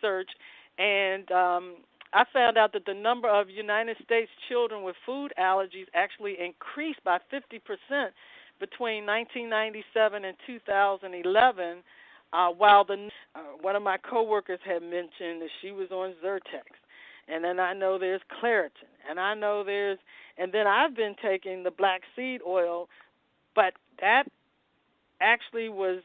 research, and I found out that the number of United States children with food allergies actually increased by 50% between 1997 and 2011. While one of my coworkers had mentioned that she was on Zyrtex, and then I know there's Claritin, and I know and then I've been taking the black seed oil, but that actually was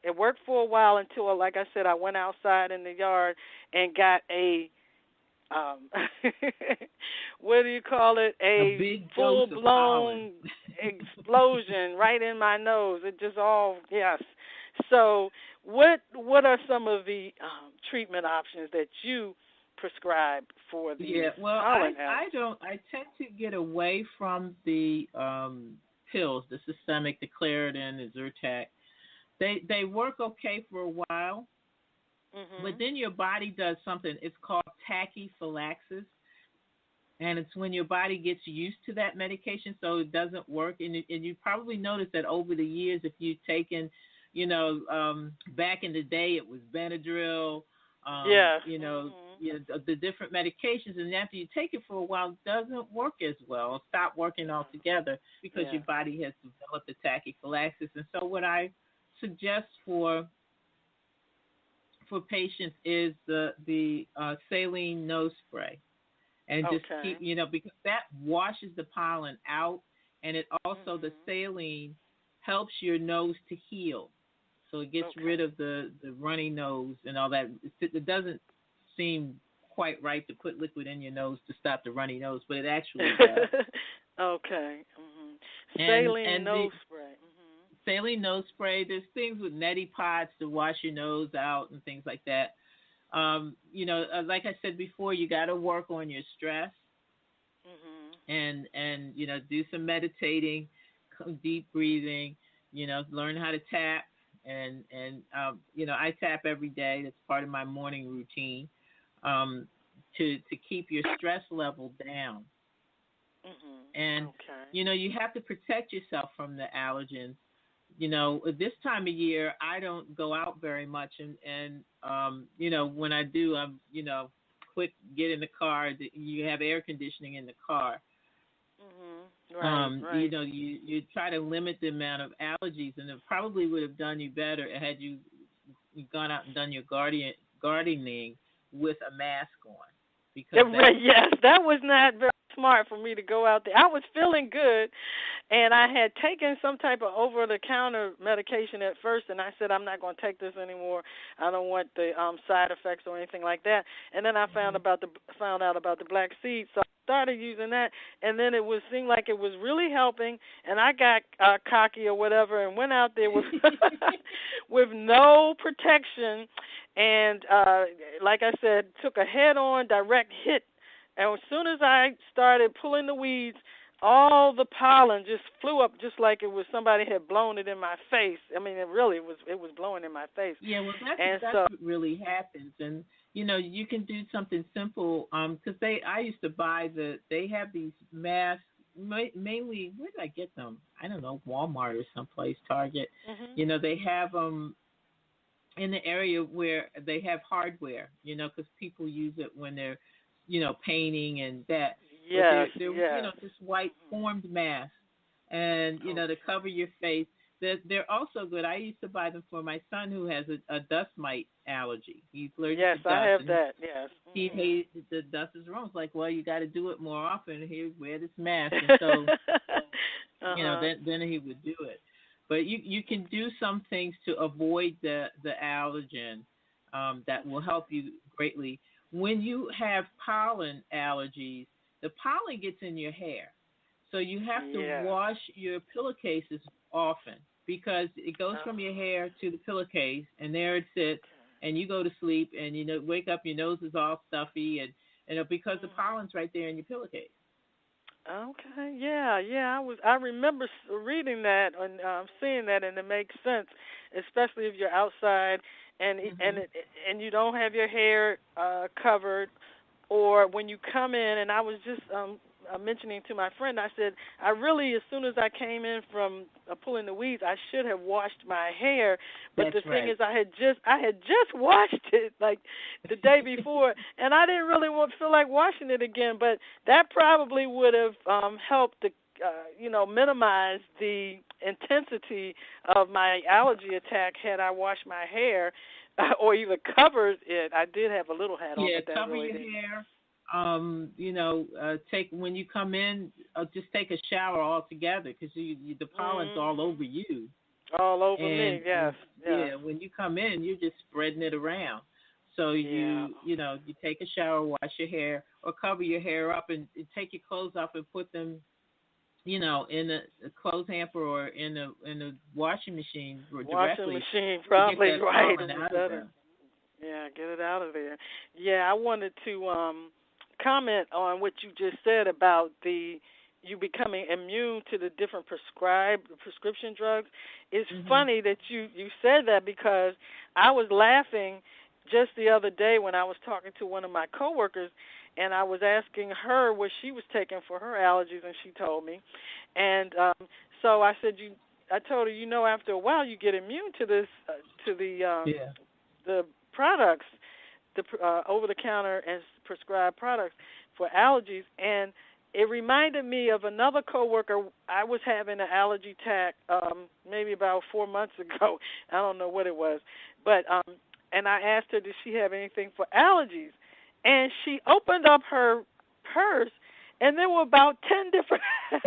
it worked for a while until, like I said, I went outside in the yard and got a what do you call it? A big full dose of blown explosion right in my nose. It just all yes. So what are some of the treatment options that you prescribe for the pollen allergy? I tend to get away from the pills, the systemic, the Claritin, the Zyrtec. They work okay for a while, but then your body does something. It's called tachyphylaxis, and it's when your body gets used to that medication, so it doesn't work. And you probably noticed that over the years, if you've taken, back in the day, it was Benadryl, the different medications, and after you take it for a while, it doesn't work as well. It'll stop working altogether because your body has developed the tachyphylaxis. And so what I suggest for patients is the saline nose spray, and just keep, because that washes the pollen out, and it also the saline helps your nose to heal, so it gets rid of the runny nose and all that. It doesn't seem quite right to put liquid in your nose to stop the runny nose, but it actually does. Saline nose spray. Saline nose spray. There's things with neti pots to wash your nose out and things like that. Like I said before, you got to work on your stress, and do some meditating, deep breathing. Learn how to tap, and I tap every day. That's part of my morning routine, to keep your stress level down. And you have to protect yourself from the allergens. This time of year, I don't go out very much, and when I do, I'm, quick, get in the car. You have air conditioning in the car. Right. You try to limit the amount of allergies, and it probably would have done you better had you gone out and done your gardening with a mask on. Because that was not very smart for me to go out there. I was feeling good, and I had taken some type of over-the-counter medication at first, and I said, I'm not going to take this anymore. I don't want the side effects or anything like that. And then I found out about the black seed, so I started using that, and then seemed like it was really helping, and I got cocky or whatever and went out there with with no protection, and like I said, took a head-on direct hit. And as soon as I started pulling the weeds, all the pollen just flew up, just like it was somebody had blown it in my face. I mean, it was blowing in my face. Yeah, well, that's what really happens. And you can do something simple. Because I used to buy they have these masks. Mainly, where did I get them? I don't know, Walmart or someplace, Target. They have them in the area where they have hardware. Because people use it when they're painting and that. Yes, they're just white formed masks, and to cover your face. They're also good. I used to buy them for my son who has a dust mite allergy. He's allergic to dust. Yes, I have that. Yes. He hates the dust is wrong. It's like, well, you got to do it more often. Here, wear this mask, and so then he would do it. But you can do some things to avoid the allergen that will help you greatly. When you have pollen allergies, the pollen gets in your hair. So you have to wash your pillowcases often because it goes from your hair to the pillowcase, and there it sits, and you go to sleep, and wake up, your nose is all stuffy, and because the pollen's right there in your pillowcase. Okay, yeah. I remember reading that and seeing that, and it makes sense, especially if you're outside and you don't have your hair covered, or when you come in. And I was just mentioning to my friend, I said, I really, as soon as I came in from pulling the weeds, I should have washed my hair. But That's the thing right. is, I had just washed it like the day before, and I didn't really feel like washing it again. But that probably would have helped to, minimize the intensity of my allergy attack had I washed my hair or even covered it. I did have a little hat on, Yeah, but that cover really your didn't. hair. Take when you come in, just take a shower altogether because the pollen's all over you. All over And, me, yes. yeah, when you come in, you're just spreading it around. So you take a shower, wash your hair, or cover your hair up and take your clothes off and put them, in a clothes hamper or in a washing machine directly. Washing machine, probably, to get that right. pollen out of them. Yeah, get it out of there. Yeah, I wanted to comment on what you just said about you becoming immune to the different prescription drugs. It's funny that you said that because I was laughing just the other day when I was talking to one of my coworkers, and I was asking her what she was taking for her allergies, and she told me. And so I said, I told her, after a while you get immune to this, to the products, the over-the-counter and prescribed products for allergies. And it reminded me of another coworker. I was having an allergy attack maybe about 4 months ago. I don't know what it was, but and I asked her, did she have anything for allergies? And she opened up her purse, and there were about 10 different 10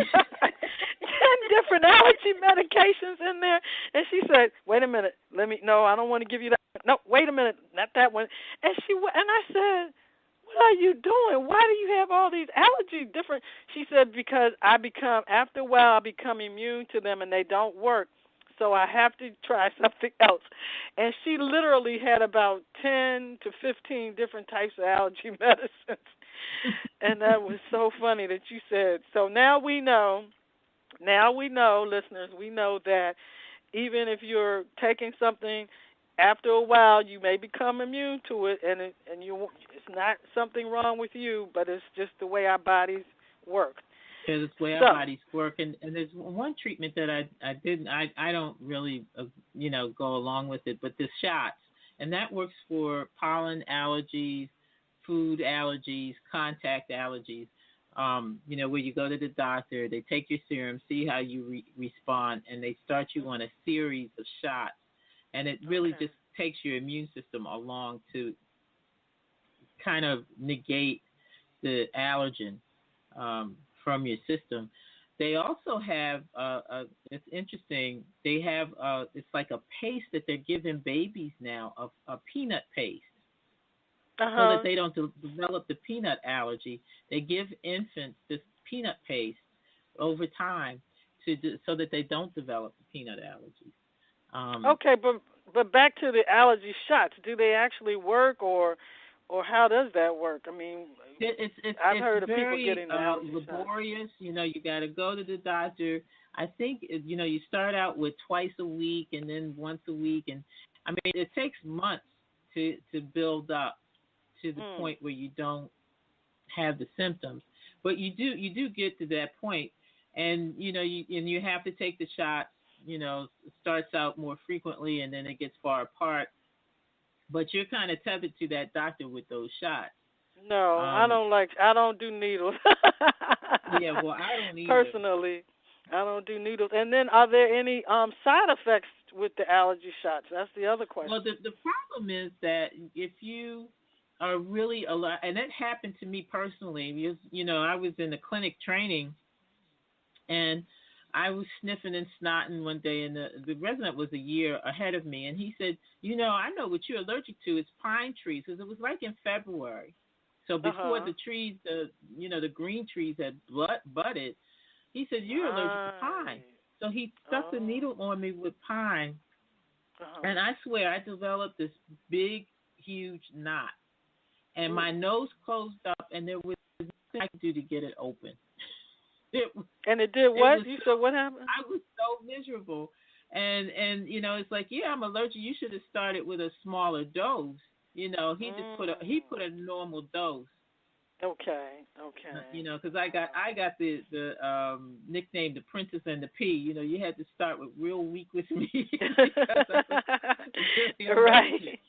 different allergy medications in there. And she said, "Wait a minute, no, I don't want to give you that. No, wait a minute, not that one." And I said, "What are you doing? Why do you have all these allergy different?" She said, "Because after a while I become immune to them and they don't work. So I have to try something else." And she literally had about 10 to 15 different types of allergy medicines. And that was so funny that you said. So now we know, listeners, we know that even if you're taking something, after a while you may become immune to it, and it's not something wrong with you, but it's just the way our bodies work. Because it's the way our bodies work, and there's one treatment that I don't really go along with it, but the shots, and that works for pollen allergies, food allergies, contact allergies. Where you go to the doctor, they take your serum, see how you respond, and they start you on a series of shots, and it really just takes your immune system along to kind of negate the allergen from your system. They also have, it's interesting, they have, it's like a paste that they're giving babies now, a peanut paste, so that they don't develop the peanut allergy. They give infants this peanut paste over time so that they don't develop the peanut allergies. But back to the allergy shots. Do they actually work, or how does that work? I mean, I've heard of people getting the allergy laborious. Shots. You got to go to the doctor. I think you start out with twice a week and then once a week, and I mean it takes months to build up to the point where you don't have the symptoms. But you do get to that point, and you have to take the shots. It starts out more frequently, and then it gets far apart. But you're kind of tethered to that doctor with those shots. No, I don't do needles. Yeah, well, I don't either. Personally, I don't do needles. And then, are there any side effects with the allergy shots? That's the other question. Well, the problem is that if you are really allergic, and that happened to me personally, because, I was in the clinic training, and I was sniffing and snotting one day, and the resident was a year ahead of me, and he said, I know what you're allergic to. It's pine trees, because it was like in February. So before the trees, the green trees had budded, he said, you're allergic to pine. So he stuck the needle on me with pine, and I swear I developed this big, huge knot, and my nose closed up, and there was nothing I could do to get it open. And it did what? You said what happened? I was so miserable. And it's like, yeah, I'm allergic. You should have started with a smaller dose. He just put a normal dose. Okay. You know, because I got the nickname the Princess and the Pea. You know, you had to start with real weak with me because I was really right.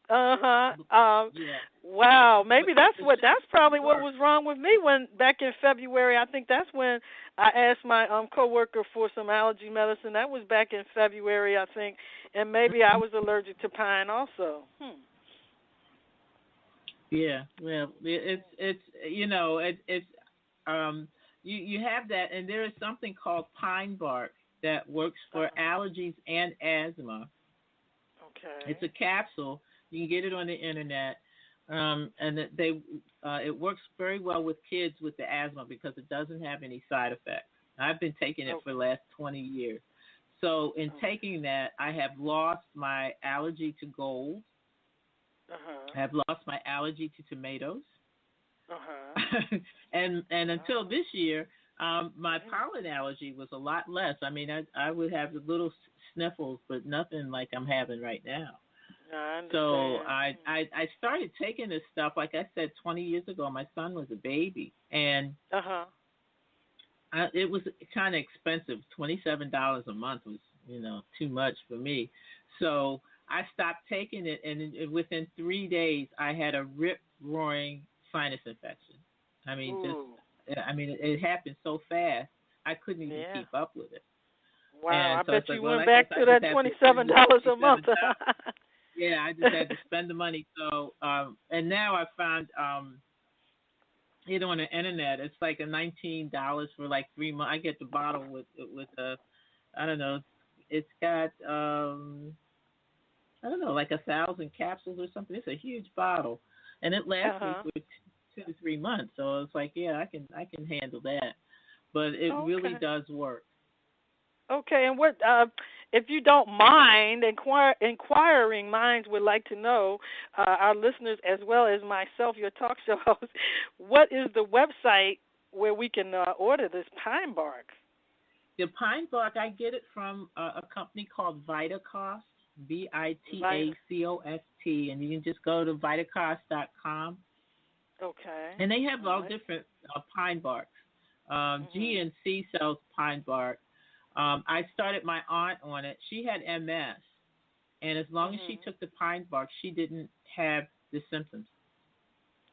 Uh-huh. Yeah. Wow. Maybe that's probably what was wrong with me when back in February. I think that's when I asked my coworker for some allergy medicine. That was back in February, I think, and maybe I was allergic to pine also. Yeah. Well, it's you know it's you have that, and there is something called pine bark that works for allergies and asthma. Okay. It's a capsule. You can get it on the internet, and it works very well with kids with the asthma because it doesn't have any side effects. I've been taking it for the last 20 years. So in taking that, I have lost my allergy to gold. I have lost my allergy to tomatoes. and until this year, my pollen allergy was a lot less. I mean, I would have the little sniffles, but nothing like I'm having right now. I understand. So I started taking this stuff, like I said, 20 years ago. My son was a baby, and it was kind of expensive. $27 a month was, too much for me. So I stopped taking it, and within 3 days, I had a rip-roaring sinus infection. I mean, it happened so fast, I couldn't even keep up with it. Wow, and I so bet like, you well, went back to that $27 a month. Yeah, I just had to spend the money. So, and now I found it on the internet. It's like a $19 for like 3 months. I get the bottle with I don't know. It's got I don't know, like 1,000 capsules or something. It's a huge bottle, and it lasts me for 2 to 3 months. So it's like, yeah, I can handle that. But it really does work. Okay, and what if you don't mind, inquiring minds would like to know, our listeners as well as myself, your talk show host, what is the website where we can order this pine bark? The pine bark, I get it from a company called VitaCost, VITACOST, and you can just go to vitacost.com. Okay. And they have all different pine barks. GNC sells pine bark. I started my aunt on it. She had MS, and as long as she took the pine bark, she didn't have the symptoms.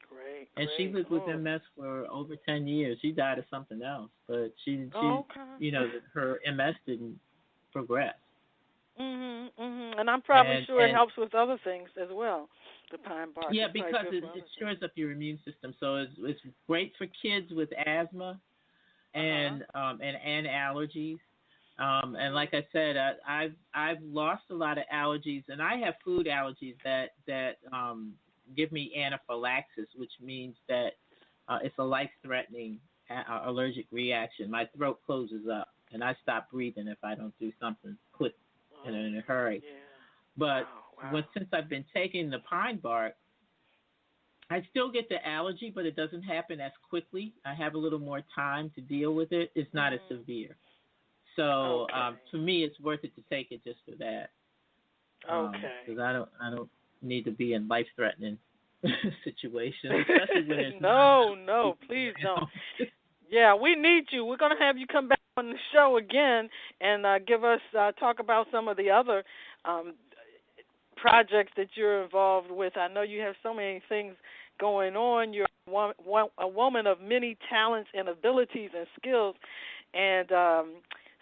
Great. And she lived with MS for over 10 years. She died of something else, but she her MS didn't progress. And I'm probably sure it helps with other things as well, the pine bark. Yeah, because it shores up your immune system. So it's great for kids with asthma and allergies. And like I said, I've lost a lot of allergies, and I have food allergies that give me anaphylaxis, which means that it's a life-threatening allergic reaction. My throat closes up, and I stop breathing if I don't do something quick and in a hurry. Yeah. But since I've been taking the pine bark, I still get the allergy, but it doesn't happen as quickly. I have a little more time to deal with it. It's not as severe. So to me, it's worth it to take it just for that. Because I don't need to be in life-threatening situations, especially when it's no, please don't. Yeah, we need you. We're gonna have you come back on the show again and give us talk about some of the other projects that you're involved with. I know you have so many things going on. You're a woman of many talents and abilities and skills, and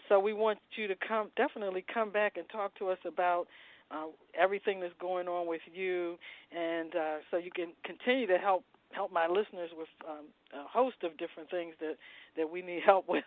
so we want you to definitely come back and talk to us about everything that's going on with you, and so you can continue to help my listeners with a host of different things that we need help with.